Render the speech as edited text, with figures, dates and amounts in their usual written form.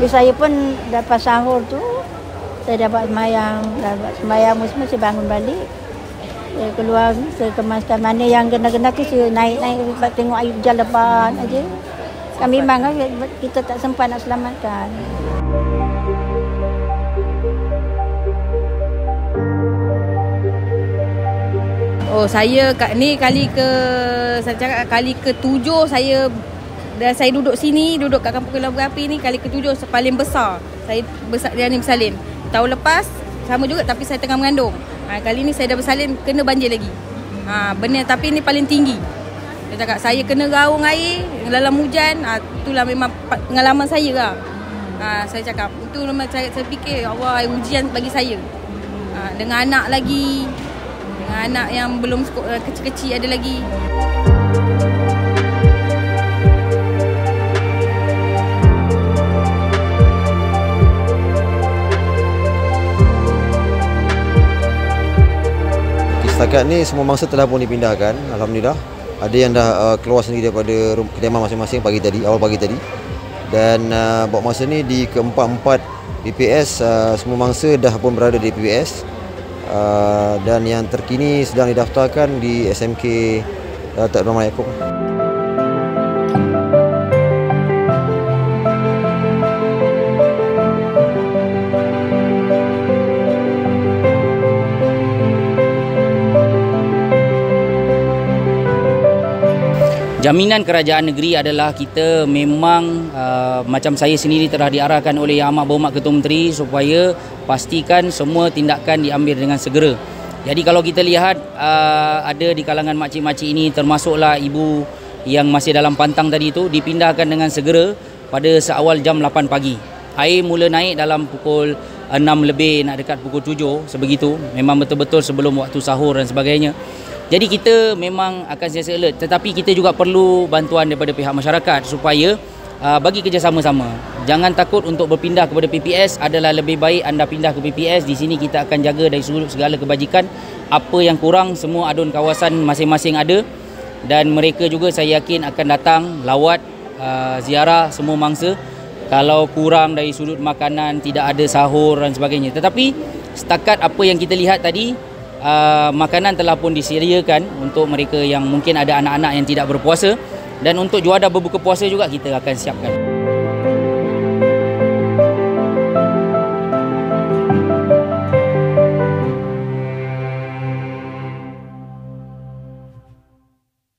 Saya pun dapat sahur tu, saya dapat sembahyang mesti bangun balik. Saya keluar, saya kemaskan mana yang kena-kena tu saya naik-naik tengok air hujan lebat aja. Kan memang kita tak sempat nak selamatkan. Oh, saya ni kali ke-7 saya duduk sini, duduk kat Kampung Kilau Berapi ni kali ke-7 paling besar. Saya bersalin. Tahun lepas sama juga tapi saya tengah mengandung. Kali ni saya dah bersalin kena banjir lagi. Benar tapi ni paling tinggi. Dia cakap saya kena gaung air dalam hujan. Itulah memang pengalaman saya lah. Saya cakap itu memang saya fikir Allah air hujan bagi saya. Dengan anak lagi. Dengan anak yang belum kecil-kecil ada lagi. Setakat ni semua mangsa telah pun dipindahkan, alhamdulillah. Ada yang dah keluar sendiri daripada kediaman masing-masing awal pagi tadi. Dan buat masa ni di keempat-empat PPS semua mangsa dah pun berada di PPS. Dan yang terkini sedang didaftarkan di SMK Datuk Rahman Yaakob. Jaminan kerajaan negeri adalah kita memang macam saya sendiri telah diarahkan oleh Yang Amat Berhormat Ketua Menteri supaya pastikan semua tindakan diambil dengan segera. Jadi kalau kita lihat ada di kalangan makcik-makcik ini termasuklah ibu yang masih dalam pantang tadi itu dipindahkan dengan segera pada seawal jam 8 pagi. Air mula naik dalam pukul 6 lebih nak dekat pukul 7 sebegitu. Memang betul-betul sebelum waktu sahur dan sebagainya. Jadi kita memang akan sentiasa alert, tetapi kita juga perlu bantuan daripada pihak masyarakat supaya bagi kerjasama sama. Jangan takut untuk berpindah kepada PPS, adalah lebih baik anda pindah ke PPS. Di sini kita akan jaga dari sudut segala kebajikan. Apa yang kurang semua adun kawasan masing-masing ada dan mereka juga saya yakin akan datang lawat ziarah semua mangsa. Kalau kurang dari sudut makanan, tidak ada sahur dan sebagainya. Tetapi setakat apa yang kita lihat tadi, makanan telah pun disediakan untuk mereka yang mungkin ada anak-anak yang tidak berpuasa, dan untuk juadah berbuka puasa juga kita akan siapkan.